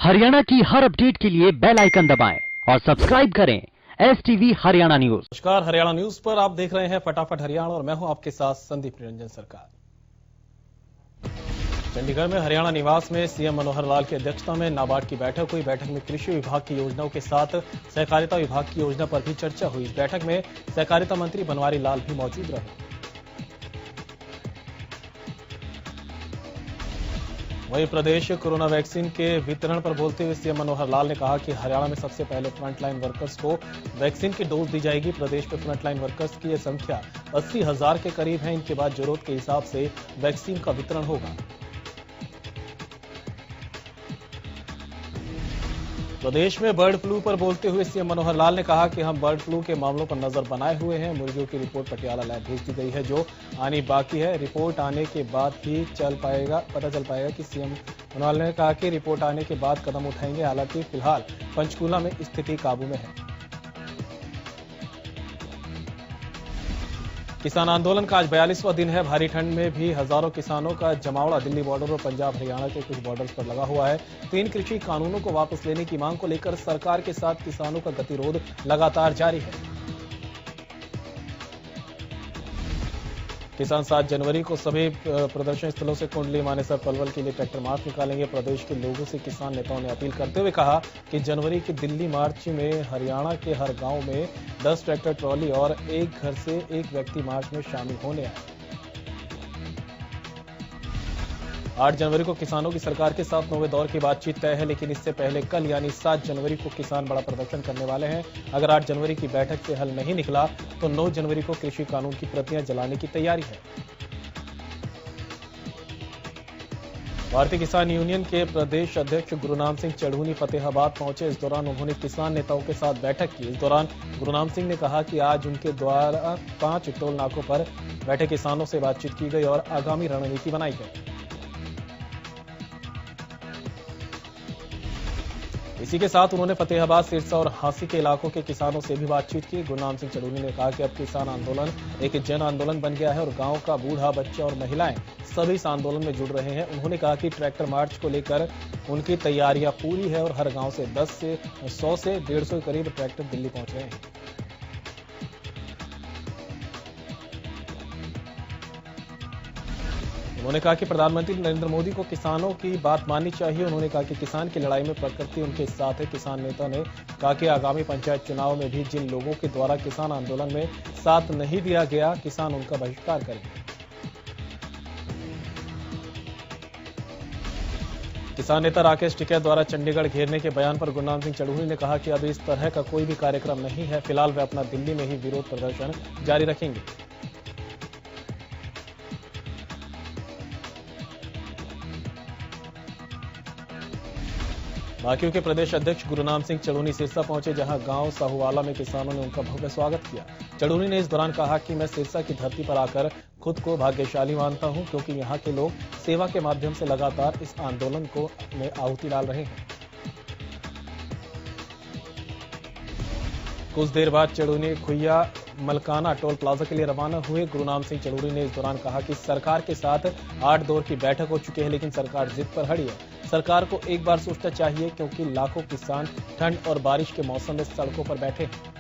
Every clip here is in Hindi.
हरियाणा की हर अपडेट के लिए बेल आइकन दबाएं और सब्सक्राइब करें STV हरियाणा न्यूज। नमस्कार, हरियाणा न्यूज पर आप देख रहे हैं फटाफट हरियाणा और मैं हूं आपके साथ संदीप निरंजन सरकार। चंडीगढ़ में हरियाणा निवास में सीएम मनोहर लाल की अध्यक्षता में नाबार्ड की बैठक हुई। बैठक में कृषि विभाग की योजनाओं के साथ सहकारिता विभाग की योजना पर भी चर्चा हुई। इस बैठक में सहकारिता मंत्री बनवारी लाल भी मौजूद रहे। वहीं प्रदेश कोरोना वैक्सीन के वितरण पर बोलते हुए सीएम मनोहर लाल ने कहा कि हरियाणा में सबसे पहले फ्रंटलाइन वर्कर्स को वैक्सीन की डोज दी जाएगी। प्रदेश में फ्रंटलाइन वर्कर्स की यह संख्या 80,000 के करीब है। इनके बाद जरूरत के हिसाब से वैक्सीन का वितरण होगा। प्रदेश में बर्ड फ्लू पर बोलते हुए सीएम मनोहर लाल ने कहा कि हम बर्ड फ्लू के मामलों पर नजर बनाए हुए हैं। मुर्गियों की रिपोर्ट पटियाला लैब भेज दी गई है, जो आनी बाकी है। रिपोर्ट आने के बाद ही पता चल पाएगा कि सीएम मनोहर लाल ने कहा कि रिपोर्ट आने के बाद कदम उठाएंगे। हालांकि फिलहाल पंचकूला में स्थिति काबू में है। किसान आंदोलन का आज 42वां दिन है। भारी ठंड में भी हजारों किसानों का जमावड़ा दिल्ली बॉर्डर और पंजाब हरियाणा के कुछ बॉर्डर्स पर लगा हुआ है। 3 कृषि कानूनों को वापस लेने की मांग को लेकर सरकार के साथ किसानों का गतिरोध लगातार जारी है। किसान 7 जनवरी को सभी प्रदर्शन स्थलों से कुंडली मानेसर पलवल के लिए ट्रैक्टर मार्च निकालेंगे। प्रदेश के लोगों से किसान नेताओं ने अपील करते हुए कहा कि जनवरी की दिल्ली मार्च में हरियाणा के हर गांव में 10 ट्रैक्टर ट्रॉली और एक घर से एक व्यक्ति मार्च में शामिल होने आए। 8 जनवरी को किसानों की सरकार के साथ 9वें दौर की बातचीत तय है, लेकिन इससे पहले कल यानी 7 जनवरी को किसान बड़ा प्रदर्शन करने वाले हैं। अगर 8 जनवरी की बैठक से हल नहीं निकला तो 9 जनवरी को कृषि कानून की प्रतियां जलाने की तैयारी है। भारतीय किसान यूनियन के प्रदेश अध्यक्ष गुरुनाम सिंह चढ़ूनी फतेहाबाद पहुंचे। इस दौरान उन्होंने किसान नेताओं के साथ बैठक की। इस दौरान गुरुनाम सिंह ने कहा कि आज उनके द्वारा 5 टोल नाकों पर बैठे किसानों से बातचीत की गई और आगामी रणनीति बनाई गई। इसी के साथ उन्होंने फतेहाबाद, सिरसा और हांसी के इलाकों के किसानों से भी बातचीत की। गुरुनाम सिंह चढ़ूनी ने कहा कि अब किसान आंदोलन एक जन आंदोलन बन गया है और गांव का बूढ़ा, बच्चा और महिलाएं सभी इस आंदोलन में जुड़ रहे हैं। उन्होंने कहा कि ट्रैक्टर मार्च को लेकर उनकी तैयारियां पूरी है और हर गांव से 100 से 150 के करीब ट्रैक्टर दिल्ली पहुंच रहे हैं। उन्होंने कहा कि प्रधानमंत्री नरेंद्र मोदी को किसानों की बात माननी चाहिए। उन्होंने कहा कि किसान की लड़ाई में प्रकृति उनके साथ है। किसान नेता ने कहा कि आगामी पंचायत चुनाव में भी जिन लोगों के द्वारा किसान आंदोलन में साथ नहीं दिया गया, किसान उनका बहिष्कार करेंगे। किसान नेता राकेश टिकैत द्वारा चंडीगढ़ घेरने के बयान पर गुरुनाम सिंह चढ़ूनी ने कहा कि अब इस तरह का कोई भी कार्यक्रम नहीं है। फिलहाल वे अपना दिल्ली में ही विरोध प्रदर्शन जारी रखेंगे। बाकियों के प्रदेश अध्यक्ष गुरुनाम सिंह चढ़ूनी सिरसा पहुंचे, जहां गांव साहूवाला में किसानों ने उनका भव्य स्वागत किया। चढ़ूनी ने इस दौरान कहा कि मैं सिरसा की धरती पर आकर खुद को भाग्यशाली मानता हूं, क्योंकि यहां के लोग सेवा के माध्यम से लगातार इस आंदोलन में आहुति डाल रहे हैं। कुछ देर बाद चढ़ूनी खुइया मलकाना टोल प्लाजा के लिए रवाना हुए। गुरुनाम सिंह चढ़ूनी ने इस दौरान कहा कि सरकार के साथ 8 दौर की बैठक हो चुकी है, लेकिन सरकार जिद पर अड़ी है। सरकार को एक बार सोचना चाहिए, क्योंकि लाखों किसान ठंड और बारिश के मौसम में सड़कों पर बैठे हैं।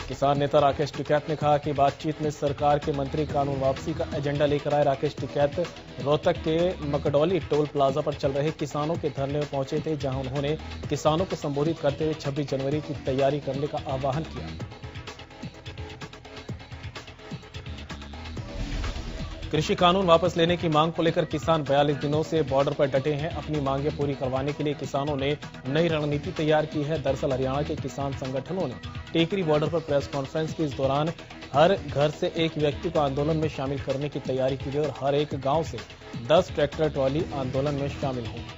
किसान नेता राकेश टिकैत ने कहा कि बातचीत में सरकार के मंत्री कानून वापसी का एजेंडा लेकर आए। राकेश टिकैत रोहतक के मकडौली टोल प्लाजा पर चल रहे किसानों के धरने में पहुंचे थे, जहां उन्होंने किसानों को संबोधित करते हुए 26 जनवरी की तैयारी करने का आह्वान किया। कृषि कानून वापस लेने की मांग को लेकर किसान 42 दिनों से बॉर्डर पर डटे हैं। अपनी मांगें पूरी करवाने के लिए किसानों ने नई रणनीति तैयार की है। दरअसल हरियाणा के किसान संगठनों ने टेकरी बॉर्डर पर प्रेस कॉन्फ्रेंस की। इस दौरान हर घर से एक व्यक्ति को आंदोलन में शामिल करने की तैयारी की गई और हर एक गांव से 10 ट्रैक्टर ट्रॉली आंदोलन में शामिल होंगे।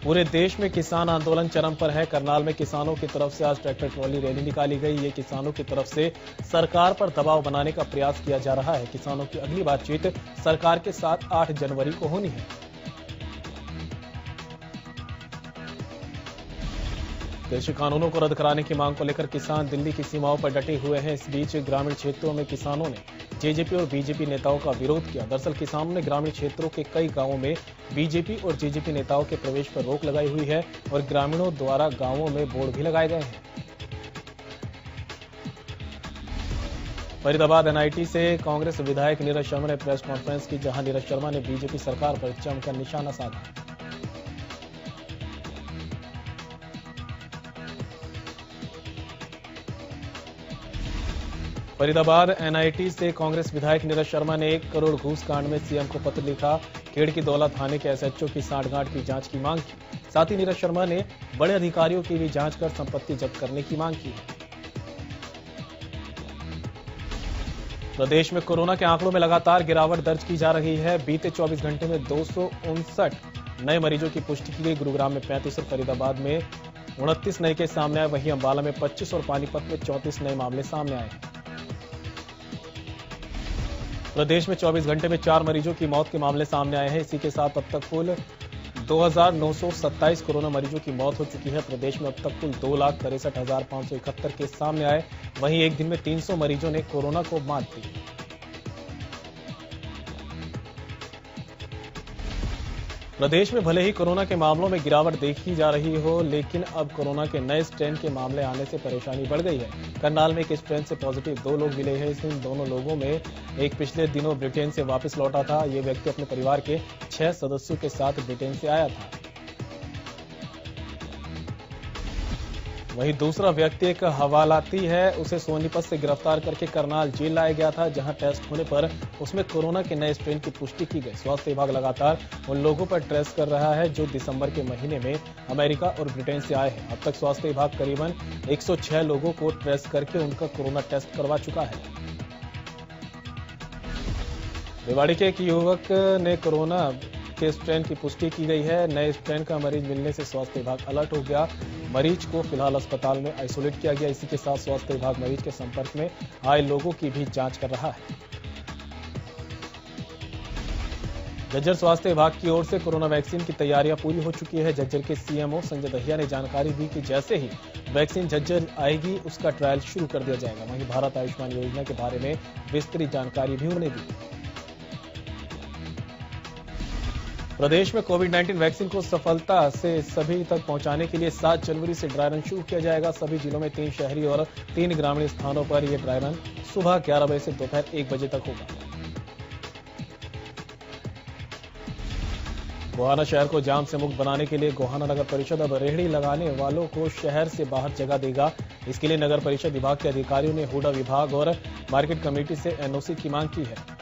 पूरे देश में किसान आंदोलन चरम पर है। करनाल में किसानों की तरफ से आज ट्रैक्टर ट्रॉली रैली निकाली गई। ये किसानों की तरफ से सरकार पर दबाव बनाने का प्रयास किया जा रहा है। किसानों की अगली बातचीत सरकार के साथ 8 जनवरी को होनी है। कृषि कानूनों को रद्द कराने की मांग को लेकर किसान दिल्ली की सीमाओं पर डटे हुए हैं। इस बीच ग्रामीण क्षेत्रों में किसानों ने जेजेपी और बीजेपी नेताओं का विरोध किया। दरअसल किसानों ने ग्रामीण क्षेत्रों के कई गांवों में बीजेपी और जेजेपी नेताओं के प्रवेश पर रोक लगाई हुई है और ग्रामीणों द्वारा गांवों में बोर्ड भी लगाए गए हैं। फरीदाबाद एनआईटी से कांग्रेस विधायक नीरज शर्मा ने प्रेस कॉन्फ्रेंस की, जहां नीरज शर्मा ने बीजेपी सरकार पर जमकर निशाना साधा। फरीदाबाद एनआईटी से कांग्रेस विधायक नीरज शर्मा ने 1 करोड़ घूस कांड में सीएम को पत्र लिखा। खेड़ की दौला थाने के एसएचओ की सांठगांठ की जांच की मांग की। साथ ही नीरज शर्मा ने बड़े अधिकारियों की भी जांच कर संपत्ति जब्त करने की मांग की है। प्रदेश में कोरोना के आंकड़ों में लगातार गिरावट दर्ज की जा रही है। बीते 24 घंटे में 259 नए मरीजों की पुष्टि की गई। गुरुग्राम में 35 और फरीदाबाद में 29 नए केस सामने आए। वहीं अंबाला में 25 और पानीपत में 34 नए मामले सामने आए। प्रदेश में 24 घंटे में 4 मरीजों की मौत के मामले सामने आए हैं। इसी के साथ अब तक कुल 2,927 कोरोना मरीजों की मौत हो चुकी है। प्रदेश में अब तक कुल 2,63,571 केस सामने आए। वहीं एक दिन में 300 मरीजों ने कोरोना को मात दी। प्रदेश में भले ही कोरोना के मामलों में गिरावट देखी जा रही हो, लेकिन अब कोरोना के नए स्ट्रेन के मामले आने से परेशानी बढ़ गई है। करनाल में एक स्ट्रेन से पॉजिटिव 2 लोग मिले हैं। इन दोनों लोगों में एक पिछले दिनों ब्रिटेन से वापस लौटा था। ये व्यक्ति अपने परिवार के 6 सदस्यों के साथ ब्रिटेन से आया था। वहीं दूसरा व्यक्ति एक हवालाती है। उसे सोनीपत से गिरफ्तार करके करनाल जेल लाया गया था, जहां टेस्ट होने पर उसमें कोरोना के नए स्ट्रेन की पुष्टि की गई। स्वास्थ्य विभाग लगातार उन लोगों पर ट्रेस कर रहा है जो दिसंबर के महीने में अमेरिका और ब्रिटेन से आए हैं। अब तक स्वास्थ्य विभाग करीबन 106 लोगों को ट्रेस करके उनका कोरोना टेस्ट करवा चुका है। रेवाड़ी के एक युवक ने कोरोना के स्ट्रेन की पुष्टि की गई है। नए स्ट्रेन का मरीज मिलने से स्वास्थ्य विभाग अलर्ट हो गया। मरीज को फिलहाल अस्पताल में आइसोलेट किया गया। इसी के साथ स्वास्थ्य विभाग मरीज के संपर्क में आए लोगों की भी जांच कर रहा है। झज्जर स्वास्थ्य विभाग की ओर से कोरोना वैक्सीन की तैयारियां पूरी हो चुकी है। झज्जर के सीएमओ संजय दहिया ने जानकारी दी कि जैसे ही वैक्सीन झज्जर आएगी उसका ट्रायल शुरू कर दिया जाएगा। वहीं भारत आयुष्मान योजना के बारे में विस्तृत जानकारी भी उन्होंने दी। प्रदेश में कोविड-19 वैक्सीन को सफलता से सभी तक पहुंचाने के लिए 7 जनवरी से ड्राई रन शुरू किया जाएगा। सभी जिलों में 3 शहरी और 3 ग्रामीण स्थानों पर यह ड्राई रन सुबह 11 बजे से दोपहर 1 बजे तक होगा। गोहाना शहर को जाम से मुक्त बनाने के लिए गोहाना नगर परिषद अब रेहड़ी लगाने वालों को शहर से बाहर जगह देगा। इसके लिए नगर परिषद विभाग के अधिकारियों ने हुडा विभाग और मार्केट कमेटी से एनओसी की मांग की है।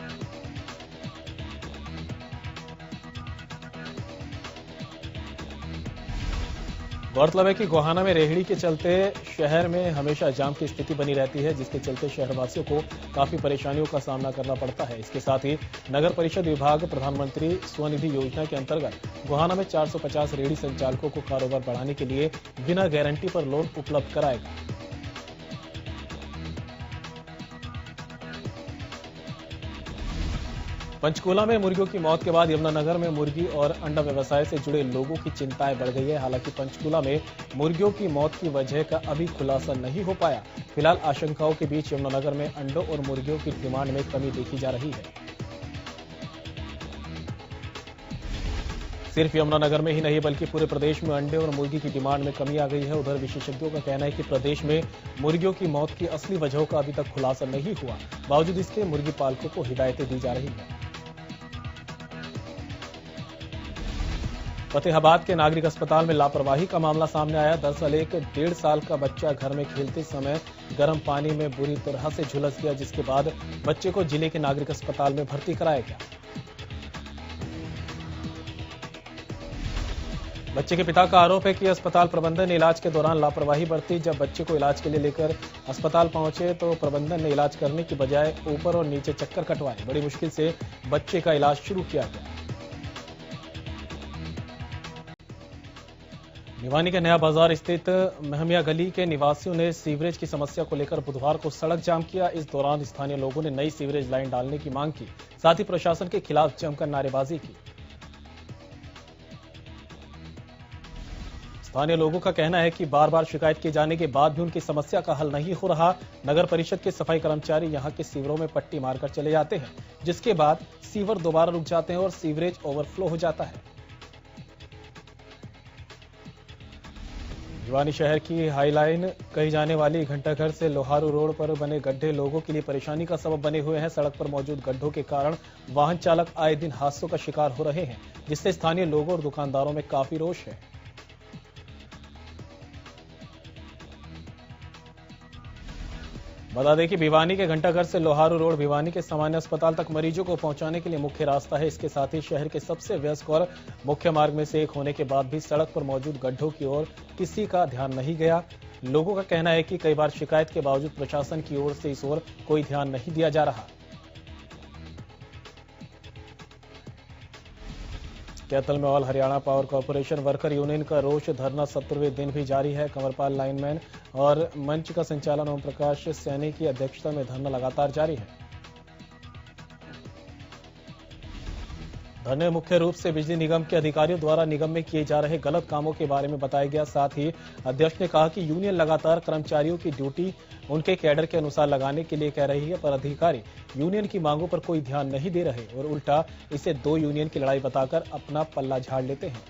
गौरतलब है कि गोहाना में रेहड़ी के चलते शहर में हमेशा जाम की स्थिति बनी रहती है, जिसके चलते शहरवासियों को काफी परेशानियों का सामना करना पड़ता है। इसके साथ ही नगर परिषद विभाग प्रधानमंत्री स्वनिधि योजना के अंतर्गत गोहाना में 450 रेहड़ी संचालकों को कारोबार बढ़ाने के लिए बिना गारंटी पर लोन उपलब्ध कराएगा। पंचकूला में मुर्गियों की मौत के बाद यमुनानगर में मुर्गी और अंडा व्यवसाय से जुड़े लोगों की चिंताएं बढ़ गई है। हालांकि पंचकूला में मुर्गियों की मौत की वजह का अभी खुलासा नहीं हो पाया। फिलहाल आशंकाओं के बीच यमुनानगर में अंडों और मुर्गियों की डिमांड में कमी देखी जा रही है। सिर्फ यमुनानगर में ही नहीं बल्कि पूरे प्रदेश में अंडे और मुर्गी की डिमांड में कमी आ गई है। उधर विशेषज्ञों का कहना है कि प्रदेश में मुर्गियों की मौत की असली वजहों का अभी तक खुलासा नहीं हुआ। बावजूद इसके मुर्गी पालकों को हिदायतें दी जा रही है। फतेहाबाद के नागरिक अस्पताल में लापरवाही का मामला सामने आया। दरअसल एक 1.5 साल का बच्चा घर में खेलते समय गर्म पानी में बुरी तरह से झुलस गया, जिसके बाद बच्चे को जिले के नागरिक अस्पताल में भर्ती कराया गया। बच्चे के पिता का आरोप है कि अस्पताल प्रबंधन ने इलाज के दौरान लापरवाही बरती। जब बच्चे को इलाज के लिए लेकर अस्पताल पहुंचे तो प्रबंधन ने इलाज करने की बजाय ऊपर और नीचे चक्कर कटवाए। बड़ी मुश्किल से बच्चे का इलाज शुरू किया गया। भिवानी के नया बाजार स्थित महमिया गली के निवासियों ने सीवरेज की समस्या को लेकर बुधवार को सड़क जाम किया। इस दौरान स्थानीय लोगों ने नई सीवरेज लाइन डालने की मांग की, साथ ही प्रशासन के खिलाफ जमकर नारेबाजी की। स्थानीय लोगों का कहना है कि बार बार शिकायत किए जाने के बाद भी उनकी समस्या का हल नहीं हो रहा। नगर परिषद के सफाई कर्मचारी यहां के सीवरों में पट्टी मारकर चले जाते हैं, जिसके बाद सीवर दोबारा रुक जाते हैं और सीवरेज ओवरफ्लो हो जाता है। भिवानी शहर की हाईलाइन कही जाने वाली घंटाघर से लोहारू रोड पर बने गड्ढे लोगों के लिए परेशानी का सबब बने हुए हैं। सड़क पर मौजूद गड्ढों के कारण वाहन चालक आए दिन हादसों का शिकार हो रहे हैं, जिससे स्थानीय लोगों और दुकानदारों में काफी रोष है। बता दें कि भिवानी के घंटाघर से लोहारू रोड भिवानी के सामान्य अस्पताल तक मरीजों को पहुंचाने के लिए मुख्य रास्ता है। इसके साथ ही शहर के सबसे व्यस्त और मुख्य मार्ग में से एक होने के बाद भी सड़क पर मौजूद गड्ढों की ओर किसी का ध्यान नहीं गया। लोगों का कहना है कि कई बार शिकायत के बावजूद प्रशासन की ओर से इस ओर कोई ध्यान नहीं दिया जा रहा। कैथल में all Haryana power corporation worker union का रोष धरना 17वें दिन भी जारी है। कंवरपाल लाइनमैन और मंच का संचालन ओम प्रकाश सैनी की अध्यक्षता में धरना लगातार जारी है। धरने मुख्य रूप से बिजली निगम के अधिकारियों द्वारा निगम में किए जा रहे गलत कामों के बारे में बताया गया। साथ ही अध्यक्ष ने कहा कि यूनियन लगातार कर्मचारियों की ड्यूटी उनके कैडर के अनुसार लगाने के लिए कह रही है, पर अधिकारी यूनियन की मांगों पर कोई ध्यान नहीं दे रहे और उल्टा इसे दो यूनियन की लड़ाई बताकर अपना पल्ला झाड़ लेते हैं।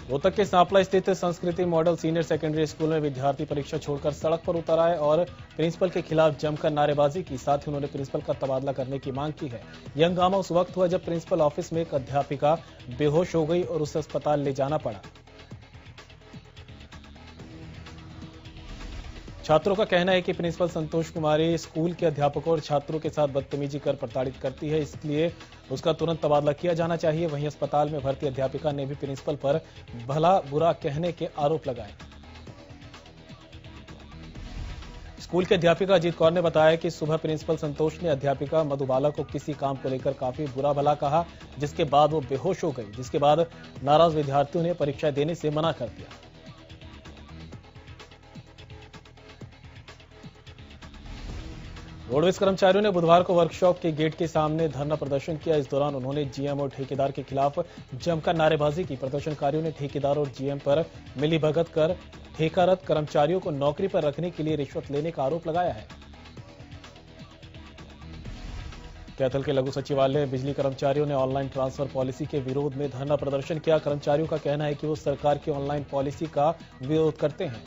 रोहतक के सांपला स्थित संस्कृति मॉडल सीनियर सेकेंडरी स्कूल में विद्यार्थी परीक्षा छोड़कर सड़क पर उतर आए और प्रिंसिपल के खिलाफ जमकर नारेबाजी की। साथ ही उन्होंने प्रिंसिपल का तबादला करने की मांग की है। यह हंगामा उस वक्त हुआ जब प्रिंसिपल ऑफिस में एक अध्यापिका बेहोश हो गई और उसे अस्पताल ले जाना पड़ा। छात्रों का कहना है कि प्रिंसिपल संतोष कुमारी स्कूल के अध्यापकों और छात्रों के साथ बदतमीजी कर प्रताड़ित करती है, इसलिए उसका तुरंत तबादला किया जाना चाहिए। वहीं अस्पताल में भर्ती अध्यापिका ने भी प्रिंसिपल पर भला बुरा कहने के आरोप लगाए। स्कूल के अध्यापिका अजीत कौर ने बताया कि सुबह प्रिंसिपल संतोष ने अध्यापिका मधुबाला को किसी काम को लेकर काफी बुरा भला कहा, जिसके बाद वो बेहोश हो गई, जिसके बाद नाराज विद्यार्थियों ने परीक्षा देने से मना कर दिया। रोडवेज कर्मचारियों ने बुधवार को वर्कशॉप के गेट के सामने धरना प्रदर्शन किया। इस दौरान उन्होंने जीएम और ठेकेदार के खिलाफ जमकर नारेबाजी की। प्रदर्शनकारियों ने ठेकेदार और जीएम पर मिलीभगत कर ठेकारत कर्मचारियों को नौकरी पर रखने के लिए रिश्वत लेने का आरोप लगाया है। कैथल के लघु सचिवालय में बिजली कर्मचारियों ने ऑनलाइन ट्रांसफर पॉलिसी के विरोध में धरना प्रदर्शन किया। कर्मचारियों का कहना है कि वो सरकार की ऑनलाइन पॉलिसी का विरोध करते हैं।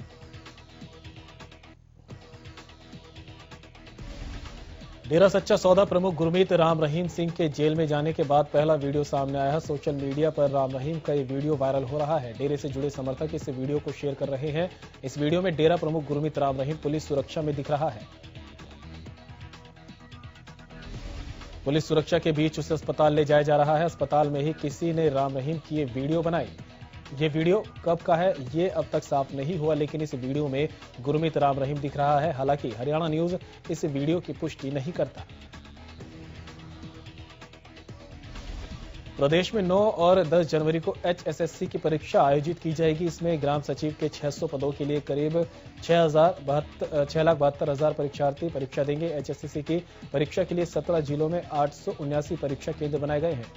डेरा सच्चा सौदा प्रमुख गुरमीत राम रहीम सिंह के जेल में जाने के बाद पहला वीडियो सामने आया है। सोशल मीडिया पर राम रहीम का ये वीडियो वायरल हो रहा है। डेरे से जुड़े समर्थक इस वीडियो को शेयर कर रहे हैं। इस वीडियो में डेरा प्रमुख गुरमीत राम रहीम पुलिस सुरक्षा में दिख रहा है। पुलिस सुरक्षा के बीच उसे अस्पताल ले जाया जा रहा है। अस्पताल में ही किसी ने राम रहीम की ये वीडियो बनाई। ये वीडियो कब का है ये अब तक साफ नहीं हुआ, लेकिन इस वीडियो में गुरमीत राम रहीम दिख रहा है। हालांकि हरियाणा न्यूज इस वीडियो की पुष्टि नहीं करता। प्रदेश में 9 और 10 जनवरी को HSSC की परीक्षा आयोजित की जाएगी। इसमें ग्राम सचिव के 600 पदों के लिए करीब 6,72,000 परीक्षार्थी परीक्षा देंगे। HSSC की परीक्षा के लिए 17 जिलों में 879 परीक्षा केंद्र बनाए गए हैं।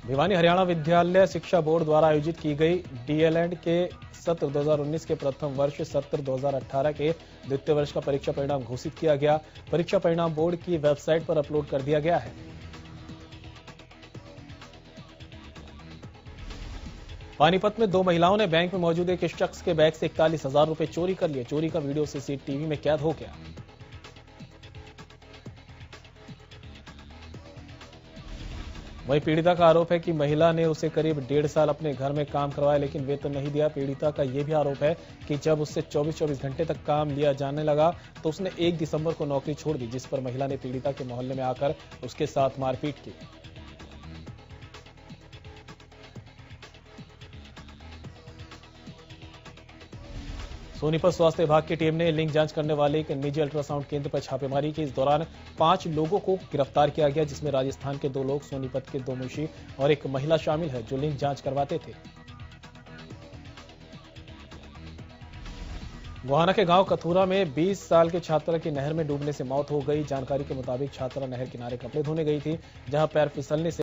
भिवानी हरियाणा विद्यालय शिक्षा बोर्ड द्वारा आयोजित की गई DLED के सत्र 2019 के प्रथम वर्ष, सत्र 2018 के द्वितीय वर्ष का परीक्षा परिणाम घोषित किया गया। परीक्षा परिणाम बोर्ड की वेबसाइट पर अपलोड कर दिया गया है। पानीपत में 2 महिलाओं ने बैंक में मौजूद एक शख्स के बैग से 41,000 रुपए चोरी कर लिए। चोरी का वीडियो CCTV में कैद हो गया। वहीं पीड़िता का आरोप है कि महिला ने उसे करीब 1.5 साल अपने घर में काम करवाया, लेकिन वेतन नहीं दिया। पीड़िता का यह भी आरोप है कि जब उससे 24-24 घंटे तक काम लिया जाने लगा तो उसने 1 दिसंबर को नौकरी छोड़ दी, जिस पर महिला ने पीड़िता के मोहल्ले में आकर उसके साथ मारपीट की। सोनीपत स्वास्थ्य विभाग की टीम ने लिंग जांच करने वाले एक निजी अल्ट्रासाउंड केंद्र पर छापेमारी की। इस दौरान 5 लोगों को गिरफ्तार किया गया, जिसमें राजस्थान के 2 लोग, सोनीपत के 2 मुंशी और एक महिला शामिल है, जो लिंग जांच करवाते थे। गोहाना के गांव कथूरा में 20 साल के छात्रा की नहर में डूबने से मौत हो गई। जानकारी के मुताबिक छात्रा नहर किनारे कपड़े धोने गई थी, जहां पैर फिसलने से